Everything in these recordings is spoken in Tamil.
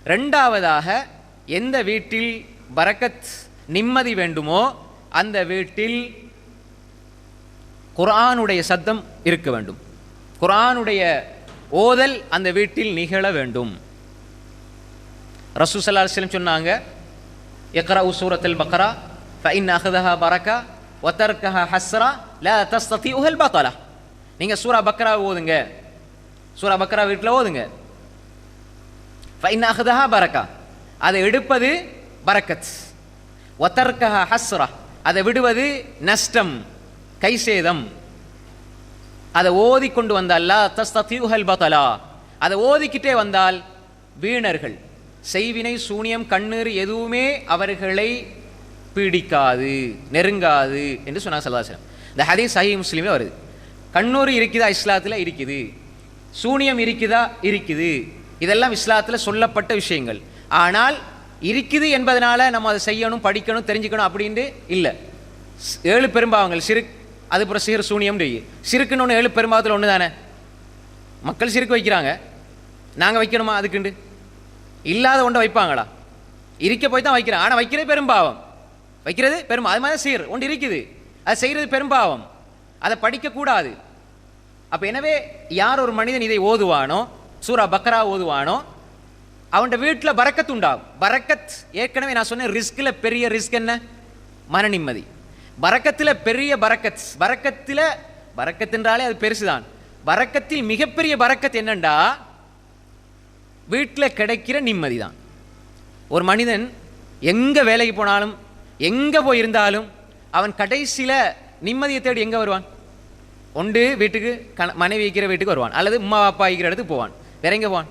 இரண்டாவதாக, எந்த வீட்டில் பரக்கத் நிம்மதி வேண்டுமோ அந்த வீட்டில் குர்ஆனுடைய சத்தம் இருக்க வேண்டும். குர்ஆனுடைய ஓதல் அந்த வீட்டில் நிகழ வேண்டும். ரசூல் ஸல்லல்லாஹு அலைஹி வஸல்லம் சொன்னாங்க, இக்ரஉ சூரத்துல் பக்ரா ஃபஇன் அஹதஹா பரக்கா வ தர்கஹா ஹஸ்ரா லா தஸ்ததிஉல் பத்தலா. நீங்க சூரா பக்ரா ஓதுங்க, சூரா பக்ரா வீட்டில் ஓதுங்க. ஃபஇன் அஹதஹா பரக்கா, அதை எடுப்பது பரக்கத். வ தர்கஹா ஹஸ்ரா, அதை விடுவது நஷ்டம், கைசேதம். அதை ஓதிக்கொண்டு வந்தால் லா தஸ்ததிஉல் பத்தலா, அதை ஓதிக்கிட்டே வந்தால் வீணர்கள், செய்வினை, சூனியம், கண்ணீர் எதுவுமே அவர்களை பீடிக்காது, நெருங்காது என்று சொன்னார் ஸல்லல்லாஹு அலைஹி வஸல்லம். இந்த ஹதீஸ் சஹீஹ் முஸ்லிம்ல வருது. கண்ணூர் இருக்குதா இஸ்லாத்தில்? இருக்குது. சூனியம் இருக்குதா? இருக்குது. இதெல்லாம் இஸ்லாத்தில் சொல்லப்பட்ட விஷயங்கள். ஆனால் இருக்குது என்பதனால நம்ம அதை செய்யணும், படிக்கணும், தெரிஞ்சுக்கணும் அப்படின்ட்டு இல்லை. 7 பெரும்பாவங்கள் சிறுக், அதுபுறம் சிறு சூனியம். சிறுக்குன்னு ஒன்று 7 பெரும்பாவத்தில் ஒன்று தானே. மக்கள் சிறுக்கு வைக்கிறாங்க, நாங்கள் வைக்கணுமா? அதுக்குண்டு இல்லாத ஒன்றை வைப்பாங்களா? இருக்க போய் தான் வைக்கிறாங்க. ஆனால் வைக்கிறது பெரும்பாவம், வைக்கிறது பெரும். அது மாதிரி சீர் ஒன்று இருக்குது, அது செய்கிறது பெரும்பாவம், அதை படிக்கக்கூடாது. அப்போ எனவே யார் ஒரு மனிதன் இதை ஓதுவானோ, சூரா பக்ரா ஓதுவானோ, அவன் வீட்டில் பரக்கத் உண்டாகும். பரக்கத், ஏற்கனவே நான் சொன்னேன், ரிஸ்கில் பெரிய ரிஸ்க் என்ன? மன நிம்மதி. பரக்கத்தில் பெரிய பரக்கத், பரக்கத்தில் பரக்கத் என்றாலே அது பெருசுதான். பரக்கத்தில் மிகப்பெரிய பரக்கத் என்னண்டா வீட்டில் கிடைக்கிற நிம்மதி தான். ஒரு மனிதன் எங்கே வேலைக்கு போனாலும், எங்கே போயிருந்தாலும், அவன் கடைசியில் நிம்மதியை தேடி எங்கே வருவான்? ஒன்று வீட்டுக்கு, மனைவி வைக்கிற வீட்டுக்கு வருவான், அல்லது அம்மா அப்பா வைக்கிற இடத்துக்கு போவான். வேற எங்கே போவான்?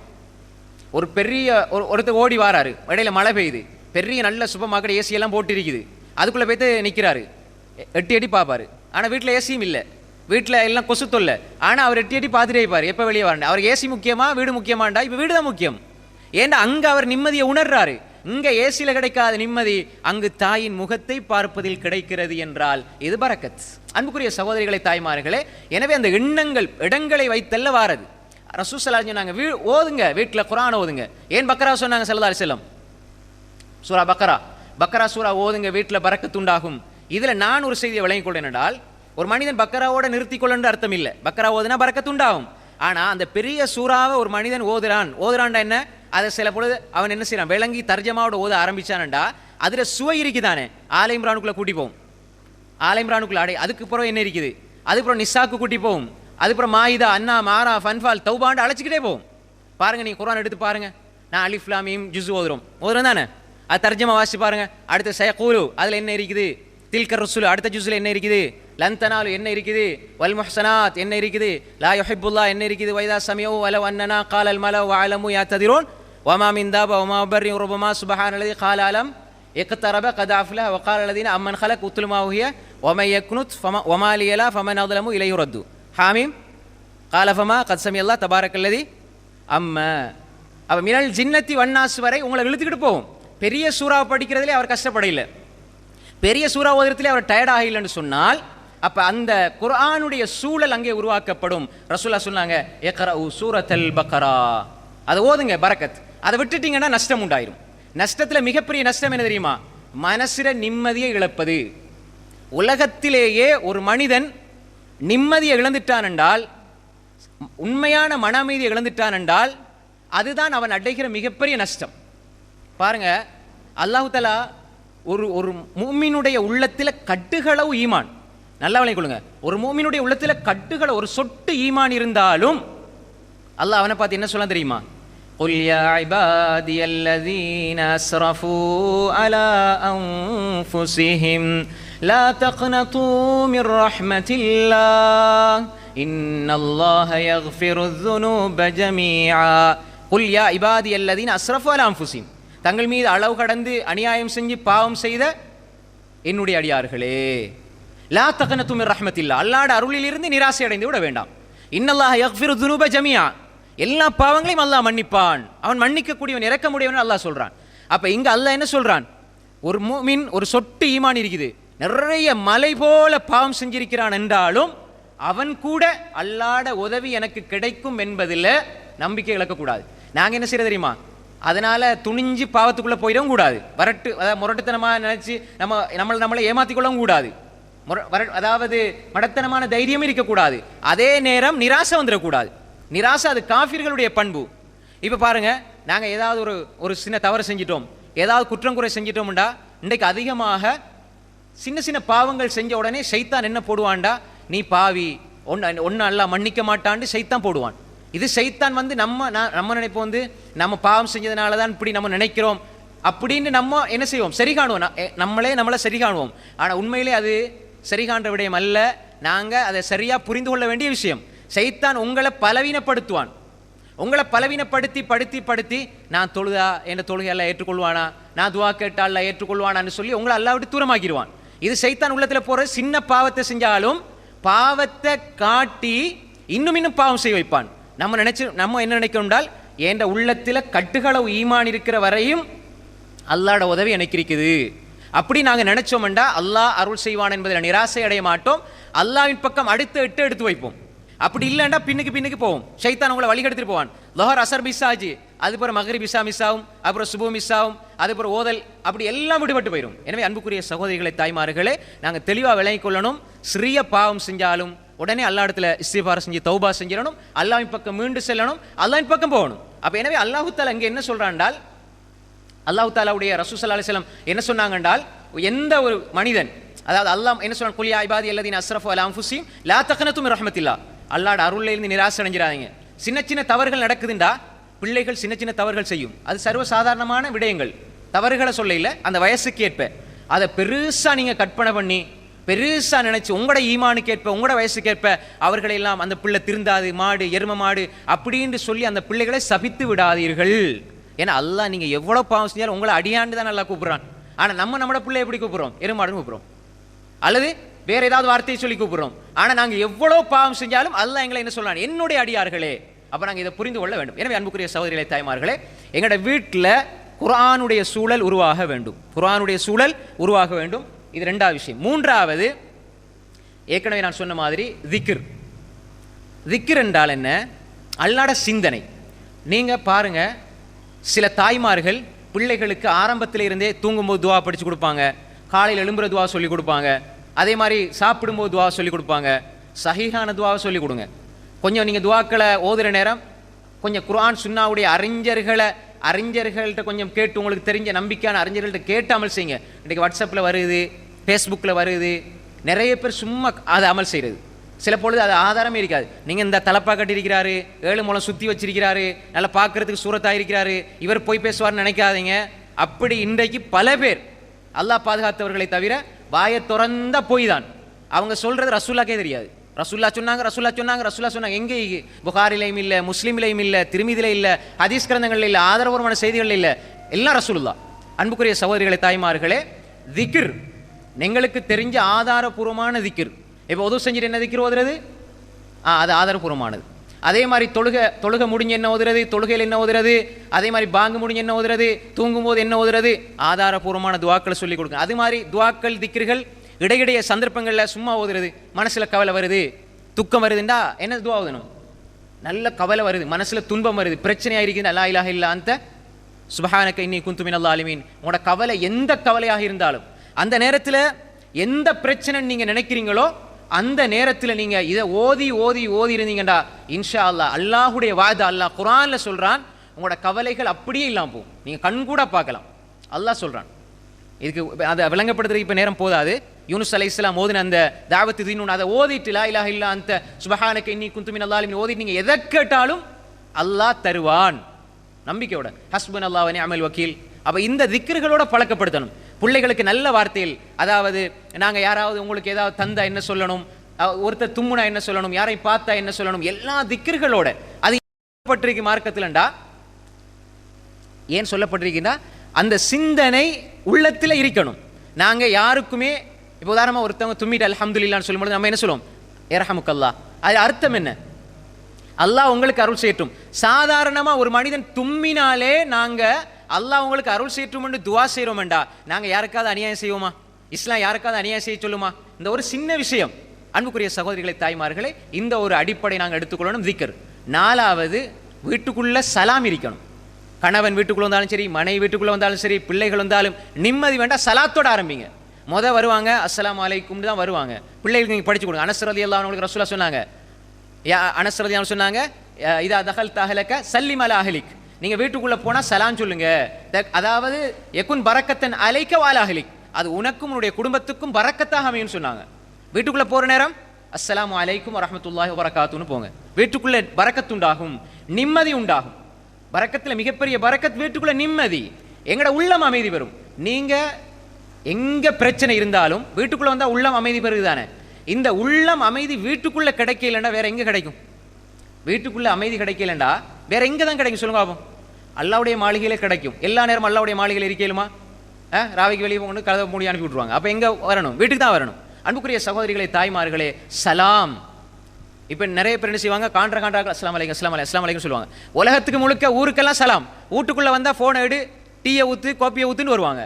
ஒரு பெரிய ஒருத்தர் ஓடி வாராரு, இடையில மழை பெய்யுது, பெரிய நல்ல சூப்பர் மார்க்கெட் ஏசியெல்லாம் போட்டு இருக்குது, அதுக்குள்ளே போய்த்து நிற்கிறாரு, எட்டி எட்டி பார்ப்பாரு. ஆனால் வீட்டில் ஏசியும் இல்லை, வீட்டில் எல்லாம் கொசு தொல்லை. ஆனால் அவர் எட்டி எட்டி பார்த்துட்டே இருப்பார், எப்போ வெளியே வரண்டா. அவருக்கு ஏசி முக்கியமா, வீடு முக்கியமாண்டா? இப்போ வீடு தான் முக்கியம். ஏன்னா அங்கே அவர் நிம்மதியை உணர்றாரு. இங்கே ஏசியில் கிடைக்காத நிம்மதி அங்கு தாயின் முகத்தை பார்ப்பதில் கிடைக்கிறது என்றால் இது பரக்கத். அன்புக்குரிய சகோதரிகளை, தாய்மார்களே, எனவே அந்த எண்ணங்கள் இடங்களை வைத்தல்ல வாரது. ரசூல் ஸல்லல்லாஹு அலைஹி வஸல்லம் சொன்னாங்க, ஓதுங்க, வீட்டில் குர்ஆன் ஓதுங்க. ஏன் பக்ரா சொன்னாங்க ஸல்லல்லாஹு அலைஹி வஸல்லம்? சூரா பக்ரா சூரா ஓதுங்க, வீட்டில் பரக்கத் உண்டாகும். இதில் நான் ஒரு செய்தியை விளங்கிக் கொள்றேன் என்றால், ஒரு மனிதன் பக்ராவோட நிறுத்திக் கொள்ளன்ற அர்த்தம் இல்லை. பக்ரா ஓதுனா பரக்கத் உண்டாகும். ஆனால் அந்த பெரிய சூறாவை ஒரு மனிதன் ஓதுறான்டா என்ன? அதை சில பொழுது அவன் என்ன செய்யறான், விளங்கி தர்ஜமாவோட ஓத ஆரம்பிச்சானண்டா அதில் சுவை இருக்குதானே. ஆல இம்ரானுக்குள்ள கூட்டி போகும், ஆல இம்ரானுக்குள்ள அடை. அதுக்கப்புறம் என்ன இருக்குது? அதுக்கப்புறம் நிசாக்கு கூட்டி போகும், அதுக்கப்புறம் மாயிதா, அன்னா, மாரா, ஃபன்ஃபால், தௌபாண்டு அழைச்சிக்கிட்டே போகும். பாருங்க, நீ குர்ஆன் எடுத்து பாருங்க. நான் அலிஃப் லாம் மீம் ஜுஸ் ஓதுறோம் தானே, அது தர்ஜமா வாசி பாருங்க. அடுத்து சயகூலு, அதில் என்ன இருக்குது? தில்கர் ரசூல், அடுத்த ஜுஸ்ல என்ன இருக்குது? லன் தனாலு என்ன இருக்குது? வல் முஹ்சனாத் என்ன இருக்குது? லா யுஹிப்புல்லாஹ் என்ன இருக்குது? வைதா சமிஉ வலவ் அன்னனா காலல் மலவு வஅலமு யாத்ததிரூன் வமா மின் தாப வமா பர்ரி ரப்பமா சுப்ஹானல்லதி கால அலம் இக்தரப கத் அஃப்லஹ வகால அல்லதீன அம்மன் ஹலக் உத்லு மா ஹுய வமை யக்னுத் வமா லியலா ஃபமன் அظلمு இலைஹி ரத்து. ஹாமீம் கால ஃபமா கத் சமியல்லாஹ் தபாரக்கல்லதி அம்ம. அப்ப மினல் ஜின்னத்தி வன்னாஸ் வரை உங்களை இழுத்துக்கிட்டு போகும். பெரிய சூறா படிக்கிறதுலே அவர் கஷ்டப்படையில, பெரிய சூறா ஓதுறதுலே அவர் டயர்ட் ஆகலைன்னு சொன்னால், அப்ப அந்த குர்ஆனுடைய சூழல் அங்கே உருவாக்கப்படும். ரசூலுல்லாஹ் சொன்னாங்க, இக்ரஉ சூரத்துல் பக்ரா, அதை ஓதுங்க, பரக்கத். அதை விட்டுட்டீங்கன்னா நஷ்டம் உண்டாயிரும். நஷ்டத்தில் மிகப்பெரிய நஷ்டம் என்ன தெரியுமா? மனசிற நிம்மதியை இழப்பது. உலகத்திலேயே ஒரு மனிதன் நிம்மதியை இழந்துட்டான் என்றால், உண்மையான மன அமைதியை இழந்துட்டான் என்றால், அதுதான் அவன் அடைகிற மிகப்பெரிய நஷ்டம். பாருங்க, அல்லாஹ் தஆலா ஒரு மூமினுடைய உள்ளத்தில் கட்டுகளவு ஈமான், நல்லா விளங்கிக் கொள்ளுங்க, ஒரு மூமினுடைய உள்ளத்தில் கட்டுகள ஒரு சொட்டு ஈமான் இருந்தாலும் அல்லாஹ் அவனை பார்த்து என்ன சொல்ல தெரியுமா? قُلْ يَا عِبَادِيَ الَّذِينَ أَسْرَفُوا عَلَى أَنفُسِهِمْ لَا تَقْنَطُوا مِنْ رَحْمَةِ اللَّهِ إِنَّ اللَّهَ يَغْفِرُ الذُّنُوبَ جَمِيعًا قُلْ يَا عِبَادِيَ الَّذِينَ أَسْرَفُوا عَلَى أَنفُسِهِمْ, தங்கள் மீது அளவு கடந்து அநியாயம் செஞ்சு பாவம் செய்த என்னுடைய அடியார்களே, லா தக்னது மின் ரஹ்மத்தில்லாஹ், அல்லாஹ்வுடைய அருளிலிருந்து நிராசை அடைந்து விட வேண்டாம். இன்னல்லாஹ யக்ஃபிரு துனூப ஜமீஆ, எல்லா பாவங்களையும் அல்லாஹ் மன்னிப்பான், அவன் மன்னிக்கக்கூடியவன், இரக்கமுடையவன் அல்லாஹ் சொல்றான். அப்ப இங்க அல்லாஹ் என்ன சொல்றான்? ஒரு முஃமின் ஒரு சொட்டு ஈமான் இருக்குது, நிறைய மலை போல பாவம் செஞ்சிருக்கிறான் என்றாலும் அவன் கூட அல்லாஹ்வுடைய உதவி எனக்கு கிடைக்கும் என்பதில் நம்பிக்கை இழக்கக்கூடாது. நாங்கள் என்ன செய்யறது தெரியுமா, அதனால துணிஞ்சு பாவத்துக்குள்ளே போயிடவும் கூடாது. அதாவது முரட்டுத்தனமாக நினச்சி நம்மளை ஏமாற்றிக்கொள்ளவும் கூடாது. அதாவது மடத்தனமான தைரியமும் இருக்கக்கூடாது. அதே நேரம் நிராசை வந்துடக்கூடாது. நிராசை அது காஃபிர்களுடைய பண்பு. இப்போ பாருங்க, நாங்கள் ஏதாவது ஒரு சின்ன தவறு செஞ்சிட்டோம், ஏதாவது குற்றம் குறை செஞ்சிட்டோம்டா, இன்றைக்கு அதிகமாக சின்ன சின்ன பாவங்கள் செஞ்ச உடனே ஷைத்தான் என்ன போடுவான்டா, நீ பாவி, ஒன்று அல்லாஹ் மன்னிக்க மாட்டான்னு ஷைத்தான் போடுவான். இது ஷைத்தான் வந்து நம்ம நினைப்போம் வந்து நம்ம பாவம் செஞ்சதுனால தான் இப்படி நம்ம நினைக்கிறோம் அப்படின்னு நம்ம என்ன செய்வோம், சரி காணுவோம், நம்மளை சரி காணுவோம். ஆனால் உண்மையிலே அது சரி காண்ற விடயம் அல்ல. நாங்கள் அதை சரியாக புரிந்து கொள்ள வேண்டிய விஷயம். ஷைத்தான் உங்களை பலவீனப்படுத்துவான். உங்களை பலவீனப்படுத்தி படுத்தி படுத்தி நான் தொழுதா என்ற தொழுகை எல்லாம் ஏற்றுக்கொள்வானா, நான் துவா கேட்டால் ஏற்றுக்கொள்வானான்னு சொல்லி உங்களை அல்லாஹ் விட்டு தூரமாக்கிடுவான். இது ஷைத்தான் உள்ளத்தில் போகிற சின்ன பாவத்தை செஞ்சாலும் பாவத்தை காட்டி இன்னும் பாவம் செய்ய வைப்பான். நம்ம என்ன நினைக்கணும்டால், என்ற உள்ளத்தில் கட்டுகளவு ஈமான் இருக்கிற வரையும் அல்லாஹ்ட உதவி எனக்கு இருக்குது அப்படி நாங்கள் நினைச்சோம்டா அல்லாஹ் அருள் செய்வான் என்பதில் நிராசை அடைய மாட்டோம். அல்லாஹ்வின் பக்கம் அடுத்து எடுத்து வைப்போம். அப்படி இல்லைண்டா பின்னுக்கு போவோம். ஷைத்தான் உங்களை வழிகெடுத்துட்டு போவான். லொஹர் அசர் மிஸ் ஆச்சு, அதுக்கப்புறம் மகரிப் இஷா மிஸ் ஆகும், அப்புறம் சுபு மிஸ் ஆகும், அதுக்கப்புறம் ஓதல், அப்படி எல்லாம் விடுபட்டு போயிடும். எனவே அன்புக்குரிய சகோதரிகளை, தாய்மார்களே, நாங்கள் தெளிவாக விளங்கிக் கொள்ளணும். சிறிய பாவம் செஞ்சாலும் உடனே அல்லாஹ் இடத்துல இஸ்திக்ஃபார் செஞ்சு தௌபா செஞ்சிடணும். அல்லாஹ்வின் பக்கம் மீண்டு செல்லணும், அல்லாஹ்வின் பக்கம் போகணும். அப்போ எனவே அல்லாஹு தஆலா இங்கே என்ன சொல்றான்டால், அல்லாஹு தஆலாவுடைய ரசூல் ஸல்லல்லாஹு அலைஹி வஸல்லம் என்ன சொன்னாங்கன்றால், எந்த ஒரு மனிதன், அதாவது அல்லாஹ் என்ன சொல்றான், குல் யா இபாதி அல்லதீன அஸ்ரஃபு அலா அன்ஃபுஸிஹிம் லா தக்னது மின் ரஹ்மத்தில்லாஹ், அல்லாஹ்வுடைய அருள்ல இருந்து நிராசை அடைஞ்சிராதீங்க. சின்ன சின்ன தவறுகள் நடக்குதுண்டா, பிள்ளைகள் சின்ன சின்ன தவறுகள் செய்யும், அது சர்வசாதாரணமான விடயங்கள். தவறுகளை சொல்ல இல்லை, அந்த வயசுக்கு ஏற்ப அதை பெருசா நீங்க கற்பனை பண்ணி பெருசா நினைச்சு உங்களோட ஈமானுக்கு ஏற்ப உங்களோட வயசுக்கு ஏற்ப அவர்களை எல்லாம் அந்த பிள்ளை திருந்தாது, மாடு எரும மாடு அப்படின்னு சொல்லி அந்த பிள்ளைகளை சபித்து விடாதீர்கள். ஏன்னா அல்லாஹ் நீங்க எவ்வளவு பாவம் செஞ்சாலும் உங்களை அடியாண்டு தான் நல்லா கூப்பிடுறான். ஆனா நம்மளோட பிள்ளை எப்படி கூப்பிடுறோம், எருமாடுன்னு கூப்பிடுறோம், அல்லது வேற ஏதாவது வார்த்தையை சொல்லி கூப்பிடுறோம். ஆனா நாங்க எவ்வளவு பாவம் செஞ்சாலும் அல்லாஹ் எங்களை என்ன சொல்றான், என்னுடைய அடியார்களே. அப்ப நாங்க இதை புரிந்து கொள்ள வேண்டும். எனவே அன்புக்குரிய சகோதரிகளே, தாய்மார்களே, எங்களோட வீட்டில் குர்ஆனுடைய சூழல் உருவாக வேண்டும். குர்ஆனுடைய சூழல் உருவாக வேண்டும். இது ரெண்டாவது விஷயம். மூன்றாவது, ஏற்கனவே நான் சொன்ன மாதிரி திக்ர். திக்ர் என்றால் என்ன, அல்லாஹ்வுடைய சிந்தனை. நீங்க பாருங்க, சில தாய்மார்கள் பிள்ளைகளுக்கு ஆரம்பத்தில் இருந்தே தூங்கும்போது துவா படிச்சு கொடுப்பாங்க, காலையில் எழும்புற துவா சொல்லி கொடுப்பாங்க, அதே மாதிரி சாப்பிடும்போது துவா சொல்லி கொடுப்பாங்க. சஹீஹான துவாவை சொல்லி கொடுங்க. கொஞ்சம் நீங்கள் துவாக்களை ஓதுற நேரம் கொஞ்சம் குர்ஆன் சுன்னாவுடைய அறிஞர்கள்ட்ட கொஞ்சம் கேட்டு, உங்களுக்கு தெரிஞ்ச நம்பிக்கையான அறிஞர்கள்ட்ட கேட்டு அமல் செய்யுங்க. இன்றைக்கு வாட்ஸ்அப்பில் வருது, ஃபேஸ்புக்கில் வருது, நிறைய பேர் சும்மா அதை அமல் செய்கிறது. சில பொழுது அது ஆதாரமே இருக்காது. நீங்கள் இந்த தலப்பா கட்டியிருக்கிறாரு, 7 முழம் சுற்றி வச்சிருக்கிறாரு, நல்லா பார்க்கறதுக்கு சூரத்தாக இருக்கிறாரு, இவர் போய் பேசுவார்னு நினைக்காதீங்க. அப்படி இன்றைக்கு பல பேர், அல்லாஹ் பாதுகாத்தவர்களை தவிர, வாயை திறந்த போய் தான் அவங்க சொல்றது ரசூலுல்லாஹ்க்கே தெரியாது. ரசூல்லா சொன்னாங்க எங்கே, புகாரிலையும் இல்லை, முஸ்லீமிலையும் இல்லை, திருமீதிலே இல்லை, ஹதீஸ் கிரந்தங்களில் இல்லை, ஆதரவுமான செய்திகளில் இல்லை, எல்லாம் ரசூலுல்லாஹ். அன்புக்குரிய சகோதரிகளை, தாய்மார்களே, திக்ர் எங்களுக்கு தெரிஞ்ச ஆதாரபூர்வமான திக்ர். இப்போ உதவு செஞ்சுட்டு என்ன திக்ர் ஓதுறது, அது ஆதாரபூர்வமானது. அதே மாதிரி தொழுகை முடிஞ்சு என்ன ஓதுறது, தொழுகையில் என்ன ஓதுறது, அதே மாதிரி பாங்கு முடிஞ்சு என்ன ஓதுறது, தூங்கும்போது என்ன ஓதுறது, ஆதாரபூர்வமான துவாக்களை சொல்லிக் கொடுங்க. அது மாதிரி துவாக்கள் திக்ர்கள் இடையிடைய சந்தர்ப்பங்களில் சும்மா ஓதுறது, மனசில் கவலை வருது, துக்கம் வருதுண்டா என்ன துவா ஓதணும், நல்ல கவலை வருது, மனசில் துன்பம் வருது, பிரச்சனையாக இருக்குது, லா இலாஹ இல்லா அன்த சுப்ஹானக இன்னி குன்து மினல் ஸாலிமீன். உங்களோட கவலை எந்த கவலையாக இருந்தாலும், அந்த நேரத்தில் எந்த பிரச்சனை நீங்கள் நினைக்கிறீங்களோ அந்த நேரத்தில் நீங்கள் இதை ஓதி இருந்தீங்கடா, இன்ஷா அல்லாஹ், அல்லாஹுடைய வாதா, அல்லாஹ் குர்ஆன்ல சொல்கிறான், உங்களோட கவலைகள் அப்படியே இல்லாமல் போகும். நீங்கள் கண்கூட பார்க்கலாம், அல்லாஹ் சொல்கிறான். இதுக்கு அதை விளங்கப்படுத்துறதுக்கு இப்போ நேரம் போதாது. யூனுஸ் அலைஹிஸ்ஸலாம் ஓதின அந்த தாவத்து தீனுன் அதை ஓதிட்டு, லா இலாஹ இல்லா அன்த சுப்ஹானக இன்னி குன்து மினல் ஸாலிமீன் ஓதிட்டு நீங்கள் எதை கேட்டாலும் அல்லாஹ் தருவான். நம்பிக்கையோட ஹஸ்புனல்லாஹு வ நிஅமல் வக்கீல். அப்போ இந்த திக்ர்களோட பழக்கப்படுத்தணும் பிள்ளைகளுக்கு நல்ல வார்த்தையில். அதாவது நாங்கள் யாராவது உங்களுக்கு ஏதாவது தந்தா என்ன சொல்லணும், ஒருத்தர் தும்முனா என்ன சொல்லணும், யாரை பார்த்தா என்ன சொல்லணும், எல்லா திக்ர்களோட. அது சொல்லப்பட்டிருக்கு மார்க்கத்தில்ண்டா, ஏன் சொல்லப்பட்டிருக்குன்னா அந்த சிந்தனை உள்ளத்தில் இருக்கணும். நாங்கள் யாருக்குமே இப்போ உதாரணமாக ஒருத்தவங்க தும்மிட்டு அல்ஹம்துலில்லாஹ்னு சொல்லும்போது நம்ம என்ன சொல்லுவோம், யர்ஹமுக்கல்லாஹ். அது அர்த்தம் என்ன, அல்லாஹ் உங்களுக்கு அருள் செய்யட்டும். சாதாரணமாக ஒரு மனிதன் தும்மினாலே நாங்கள் அல்லாஹ் உங்களுக்கு அருள் செய்யட்டும்னு துவா செய்கிறோம்டா, நாங்கள் யாருக்காவது அநியாயம் செய்வோமா? இஸ்லாம் யாருக்காவது அநியாயம் செய்ய சொல்லுமா? இந்த ஒரு சின்ன விஷயம். அன்புக்குரிய சகோதரிகளை, தாய்மார்களே, இந்த ஒரு அடிப்படை நாங்கள் எடுத்துக்கொள்ளணும். திக்ர். 4வது, வீட்டுக்குள்ள சலாம் இருக்கணும். கணவன் வீட்டுக்குள்ள வந்தாலும் சரி, மனைவி வீட்டுக்குள்ள வந்தாலும் சரி, பிள்ளைகள் வந்தாலும் நிம்மதி வேண்டாம், சலாத்தோட ஆரம்பிங்க. வருவாங்க அஸ்ஸலாமு அலைக்கும்னு தான் வருவாங்க. பிள்ளைகளுக்கு நீங்கள் படிச்சு கொடுங்க. அனஸ் ரலியல்லாஹு அன்ஹு ரசூலுல்லாஹ் சொன்னாங்க, அனஸ் ரலியல்லாஹு அன்ஹு சொன்னாங்க, இதா தகல்த அஹ்லக சல்லிம் அலா அஹ்லிக், நீங்கள் வீட்டுக்குள்ளே போனால் சலாம் சொல்லுங்க. அதாவது யகுன் பரக்கத்தன் அலைக்க வாலா அஹ்லிக், அது உனக்கும் உன்னுடைய குடும்பத்துக்கும் பரக்கத்தாக அமையும் சொன்னாங்க. வீட்டுக்குள்ளே போகிற நேரம் அஸ்ஸலாமு அலைக்கும் வரஹ்மத்துல்லாஹி வபரகாத்துன்னு போங்க. வீட்டுக்குள்ளே பரக்கத்து உண்டாகும், நிம்மதி உண்டாகும். பரக்கத்தில் மிகப்பெரிய பரக்கத் வீட்டுக்குள்ளே நிம்மதி, எங்கட உள்ளம் அமைதி பெறும். நீங்கள் எங்கே பிரச்சனை இருந்தாலும் வீட்டுக்குள்ளே வந்தால் உள்ளம் அமைதி பெறுது தானே. இந்த உள்ளம் அமைதி வீட்டுக்குள்ளே கிடைக்கலண்டா வேற எங்கே கிடைக்கும்? வீட்டுக்குள்ளே அமைதி கிடைக்கலண்டா வேற எங்கே தான் கிடைக்கும் சொல்லுங்க பாப்போம்? அல்லாவுடைய மாளிகையிலே கிடைக்கும். எல்லா நேரம் அல்லாவுடைய மாளிகையில் இருக்கலுமா? ராவிக்கு வெளியே கொண்டு கதவை மூடி அனுப்பி விட்ருவாங்க. அப்போ எங்கே வரணும்? வீட்டுக்கு தான் வரணும். அன்புக்குரிய சகோதரிகளே, தாய்மார்களே, சலாம். இப்போ நிறைய பேர் என்ன செய்வாங்க? காண்ட்ராக்ட் அஸ்ஸலாமு அலைக்கும் அஸ்ஸலாமு அலைக்கும் சொல்லுவாங்க. உலகத்துக்கு முழுக்க ஊருக்கெல்லாம் சலாம். வீட்டுக்குள்ளே வந்தால் ஃபோனை எடு, டீயை ஊற்று, காப்பியை ஊற்றுன்னு வருவாங்க.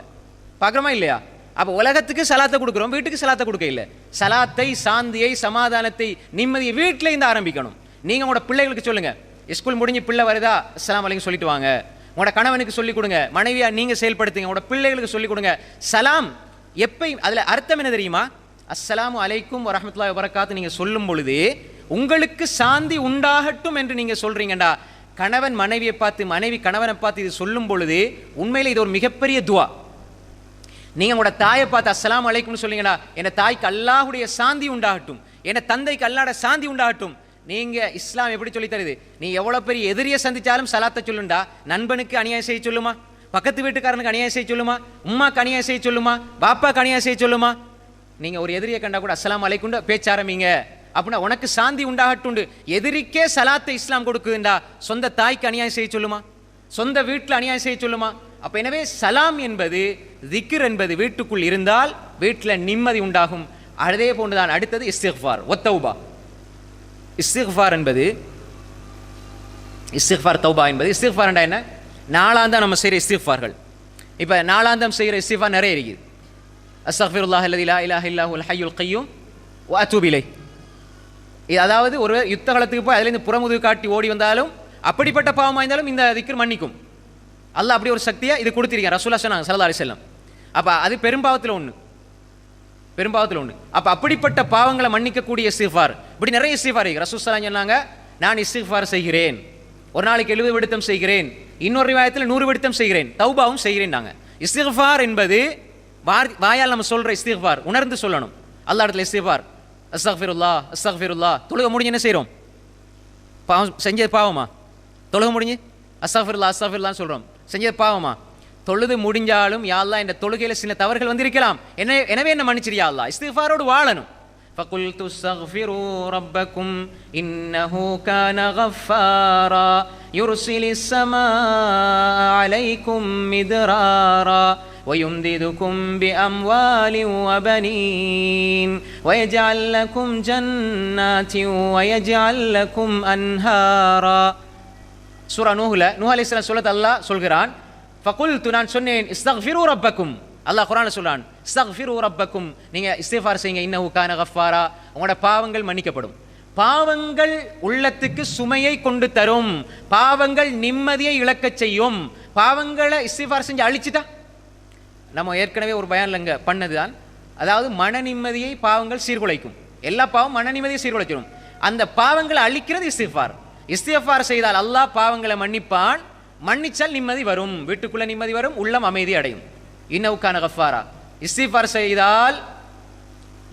பார்க்குறோமா இல்லையா? அப்போ உலகத்துக்கு சலாத்தை கொடுக்குறோம், வீட்டுக்கு சலாத்தை கொடுக்க இல்லை. சலாத்தை, சாந்தியை, சமாதானத்தை, நிம்மதியை வீட்டில் இருந்து ஆரம்பிக்கணும். நீங்கள் உங்களோட பிள்ளைகளுக்கு சொல்லுங்கள், ஸ்கூல் முடிஞ்சு பிள்ளை வருதா அஸ்ஸலாமு அலைக்கும் சொல்லிட்டு வாங்க. உங்களோட கணவனுக்கு சொல்லிக் கொடுங்க, மனைவியா நீங்கள் செயல்படுத்துங்க, உங்களோட பிள்ளைகளுக்கு சொல்லிக் கொடுங்க. சலாம் எப்பயும் அதில் அர்த்தம் என்ன தெரியுமா? அஸ்ஸலாமு அலைக்கும் வரஹ்மத்துல்லாஹி வபரகாத்து நீங்கள் சொல்லும் பொழுது உங்களுக்கு சாந்தி உண்டாகட்டும் என்று நீங்கள் சொல்றீங்கடா. கணவன் மனைவியை பார்த்து, மனைவி கணவனை பார்த்து இது சொல்லும் பொழுது உண்மையில் இது ஒரு மிகப்பெரிய துவா. நீங்கள் உங்களோட தாயை பார்த்து அஸ்ஸலாமு அலைக்கும்னு சொல்லுங்கடா, என் தாய்க்கு அல்லாஹுடைய சாந்தி உண்டாகட்டும், என் தந்தைக்கு அல்லாஹ்வுடைய சாந்தி உண்டாகட்டும். நீங்கள் இஸ்லாம் எப்படி சொல்லி தருது? நீ எவ்வளோ பெரிய எதிரியை சந்திச்சாலும் சலாத்தை சொல்லுண்டா. நண்பனுக்கு அநியாயம் செய்ய சொல்லுமா? பக்கத்து வீட்டுக்காரனுக்கு அநியாயம் செய்ய சொல்லுமா? உம்மாக்கு அநியாயம் செய்ய சொல்லுமா? பாப்பாக்கு அநியாயம் செய்ய சொல்லுமா? நீங்கள் ஒரு எதிரியை கண்டா கூட அஸ்ஸலாமு அலைக்கும் பேச்ச ஆரம்பிங்க. அப்படின்னா உனக்கு சாந்தி உண்டாகட்டுண்டு. எதிரிக்கே சலாத்தை இஸ்லாம் கொடுக்குதுண்டா, சொந்த தாய்க்கு அநியாயம் செய்ய சொல்லுமா? சொந்த வீட்டில் அநியாயம் செய்ய சொல்லுமா? அப்போ எனவே சலாம் என்பது, திக்ர் என்பது வீட்டுக்குள் இருந்தால் வீட்டில் நிம்மதி உண்டாகும். அதே போன்றுதான் அடுத்தது இஸ்திக்ஃபார் வத்தௌபா. இஸ்திக்ஃபார் என்பது, இஸ்திக்ஃபார் தௌபா என்பது, இஸ்திக்ஃபார் என்ன? நாளாந்தம் நம்ம செய்கிற இஸ்திக்ஃபார்கள். இப்போ நாளாந்தம் செய்கிற இஸ்திக்ஃபார் நிறைய இருக்குது. அஸ்தக்ஃபிருல்லாஹ் அல்லதி லா இலாஹ இல்லா ஹுவல் ஹய்யுல் கய்யூம் வ அத்தூபு இலைஹ். இது அதாவது ஒரு யுத்த காலத்துக்கு போய் அதுலேருந்து புறமுதுகு காட்டி ஓடி வந்தாலும், அப்படிப்பட்ட பாவமாக இருந்தாலும் இந்த திக்ர் மன்னிக்கும். அல்லாஹ் அப்படி ஒரு சக்தியை இது கொடுத்திருக்கேன். ரசூலுல்லாஹ் சொன்னாங்க ஸல்லல்லாஹு அலைஹி வஸல்லம். அப்போ அது பெரும்பாவத்தில் ஒன்று, பெரும்பாவத்தில் ஒன்று. அப்போ அப்படிப்பட்ட பாவங்களை மன்னிக்கக்கூடிய இஸ்திக்ஃபார், இப்படி நிறைய இஸ்திக்ஃபார் இருக்கு. ரசூலுல்லாஹ் ஸல்லல்லாஹு அலைஹி வஸல்லம் சொன்னாங்க, நான் இஸ்திக்ஃபார் செய்கிறேன், ஒரு நாளைக்கு 70 விடுத்தம் செய்கிறேன், இன்னொரு ரிவாயத்தில் 100 விடுத்தம் செய்கிறேன், தௌபாவும் செய்கிறேன். நாங்கள் இஸ்திக்ஃபார் என்பது வாயால் நம்ம சொல்கிற இஸ்திக்ஃபார், உணர்ந்து சொல்லணும். அல்லாஹ் இடத்துல இஸ்திக்ஃபார், அஸ்தக்ஃபிருல்லாஹ் அஸ்தக்ஃபிருல்லாஹ். தொழுக முடிஞ்சு என்ன செய்கிறோம்? பாவம் செஞ்சது பாவமா? தொழுக முடிஞ்சு அஸ்தக்ஃபிருல்லாஹ் அஸ்தக்ஃபிருல்லாஹ்னு சொல்கிறோம், செஞ்சது பாவமா? தொழுது முடிஞ்சாலும் யா அல்லாஹ் இந்த தொழுகையில் சில தவறுகள் வந்திருக்கலாம், எனவே என்ன மன்னிச்சிரியா அல்லாஹ். இஸ்திக்ஃபாரோடு வாழணும். فَقُلْتُ اسْتَغْفِرُوا رَبَّكُمْ إِنَّهُ كَانَ غَفَّارًا يُرْسِلِ السَّمَاءَ عَلَيْكُمْ مِدْرَارًا وَيُمْدِدُكُمْ بِأَمْوَالٍ وَبَنِينَ وَيَجْعَلْ لَكُمْ جَنَّاتٍ وَيَجْعَلْ لَكُمْ أَنْهَارًا. சூரா நூஹ்ல நூஹ் அலைஹிஸ்ஸலாம் சொல்றது அல்லாஹ் சொல்கிறான், ஃபகுல்து நான் சொன்னேன், இஸ்தக்ஃபிரு ரப்பக்கும். அல்லாஹ் குர்ஆன்ல சொல்றான், இஸ்தக்ஃபிரு ரப்பக்கும், நீங்க இஸ்திக்ஃபார் செய்யுங்க, இன்னஹு கான கஃபாரா, உங்களோட பாவங்கள் மன்னிக்கப்படும். பாவங்கள் உள்ளத்துக்கு சுமையை கொண்டு தரும், பாவங்கள் நிம்மதியை இழக்கச் செய்யும். பாவங்களை இஸ்திக்ஃபார் செஞ்சு அழிச்சிட்டா, நம்ம ஏற்கனவே ஒரு பயான்ல இங்க பண்ணதுதான், அதாவது மன நிம்மதியை பாவங்கள் சீர்குலைக்கும். எல்லா பாவம் மன நிம்மதியை சீர்குலைக்கும். அந்த பாவங்களை அழிக்கிறது இஸ்திக்ஃபார். இஸ்திக்ஃபார் செய்தால் அல்லாஹ் பாவங்களை மன்னிப்பான், மன்னிச்சால் நிம்மதி வரும், வீட்டுக்குள்ள நிம்மதி வரும், உள்ளம் அமைதி அடையும். இன்னஹு கான கஃபாரா. இஸ்திக்ஃபார் செய்தால்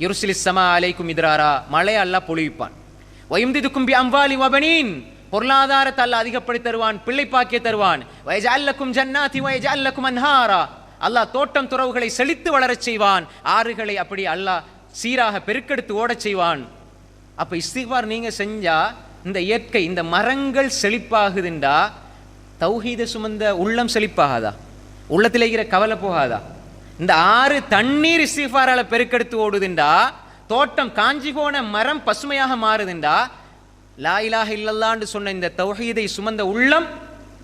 யுர்சிலிஸ் ஸமா அலைக்கும் மித்ராரா, மழை அல்லாஹ் பொழிவிப்பான். வயும்திதுக்கும் பி அம்வாலி வபனீன், பொருளாதாரத்தை அல்லாஹ் அதிகப்படுத்தி தருவான், பிள்ளை பாக்கிய தருவான். வயஜஅல் லக்கும் ஜன்னாதி வயஜஅல் லக்கும் அன்ஹாரா, அல்லாஹ் தோட்டம் துறவுகளை செழித்து வளரச் செய்வான், ஆறுகளை அப்படி அல்லாஹ் சீராக பெருக்கெடுத்து ஓடச் செய்வான். அப்போ இஸ்திக்ஃபார் நீங்க செஞ்சா இந்த இயற்கை, இந்த மரங்கள் செழிப்பாகுதுண்டா, தௌஹீத சுமந்த உள்ளம் செழிப்பாகாதா? உள்ளத்தில் இருக்கிற கவலை போகாதா? இந்த ஆறு தண்ணீர் இஸ்திக்ஃபாரால பெருக்கெடுத்து ஓடுதுண்டா, தோட்டம் காஞ்சி போன மரம் பசுமையாக மாறுதுண்டா, லா இலாஹ இல்லல்லாஹ்னு சொன்ன இந்த தௌஹீதை சுமந்த உள்ளம்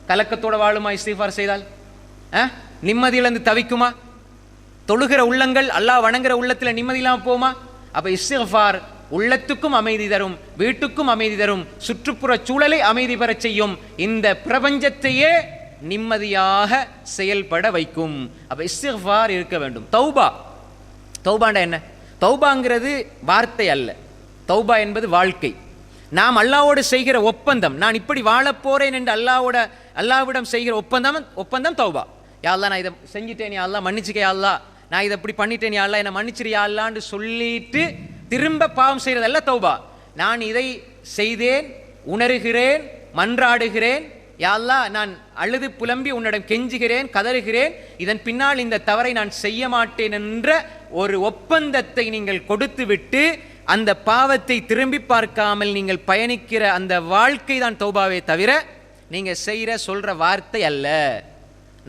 கலக்கத்தோட வாழுமா? இஸ்திக்ஃபார் செய்தால் நிம்மதியிலிருந்து தவிக்குமா? தொழுகிற உள்ளங்கள், அல்லாஹ் வணங்குற உள்ளத்தில் நிம்மதி இல்லாமல் போமா? அப்போ இஸ்திக்ஃபார் உள்ளத்துக்கும் அமைதி தரும், வீட்டுக்கும் அமைதி தரும், சுற்றுப்புற சூழலை அமைதி பெறச் செய்யும், இந்த பிரபஞ்சத்தையே நிம்மதியாக செயல்பட வைக்கும். அப்ப இஸ்திக்ஃபார் இருக்க வேண்டும். தௌபா, தௌபாண்டா என்ன? தௌபாங்கிறது வார்த்தை அல்ல, தௌபா என்பது வாழ்க்கை. நாம் அல்லாஹ்வோடு செய்கிற ஒப்பந்தம், நான் இப்படி வாழப்போறேன் என்று அல்லாஹ்விடம் செய்கிற ஒப்பந்தம் தௌபா. யா அல்லாஹ் நான் இதை செஞ்சிட்டேன், யா அல்லாஹ் மன்னிச்சுக்க, யா அல்லாஹ் நான் இதை இப்படி பண்ணிட்டேன், யா அல்லாஹ் என்னை மன்னிச்சிரு யா அல்லாஹ்னு சொல்லிட்டு திரும்ப பாவம் செய்யறதல்ல தௌபா. நான் இதை செய்தேன், உணர்கிறேன், மன்றாடுகிறேன், யா அல்லாஹ் நான் அழுது புலம்பி உன்னிடம் கெஞ்சுகிறேன், கதறுகிறேன், இதன் பின்னால் இந்த தவறை நான் செய்ய மாட்டேன் என்ற ஒரு ஒப்பந்தத்தை நீங்கள் கொடுத்து விட்டு அந்த பாவத்தை திரும்பி பார்க்காமல் நீங்கள் பயணிக்கிற அந்த வாழ்க்கை தான் தௌபாவே தவிர நீங்க செய்கிற சொல்ற வார்த்தை அல்ல.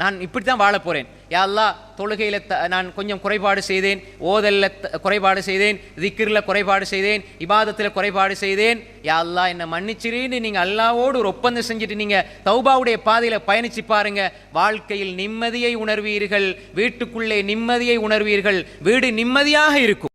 நான் இப்படி தான் வாழ போறேன், யா அல்லாஹ் தொழுகையில் நான் கொஞ்சம் குறைபாடு செய்தேன், ஓதல்ல குறைபாடு செய்தேன், திக்ரில் குறைபாடு செய்தேன், இபாதத்தில் குறைபாடு செய்தேன், யா அல்லாஹ் என்னை மன்னிச்சிருன்னு நீங்கள் அல்லாஹ்வோடு ஒரு ஒப்பந்தம் செஞ்சுட்டு நீங்கள் தௌபாவுடைய பாதையில் பயணிச்சு பாருங்க. வாழ்க்கையில் நிம்மதியை உணர்வீர்கள், வீட்டுக்குள்ளே நிம்மதியை உணர்வீர்கள், வீடு நிம்மதியாக இருக்கும்.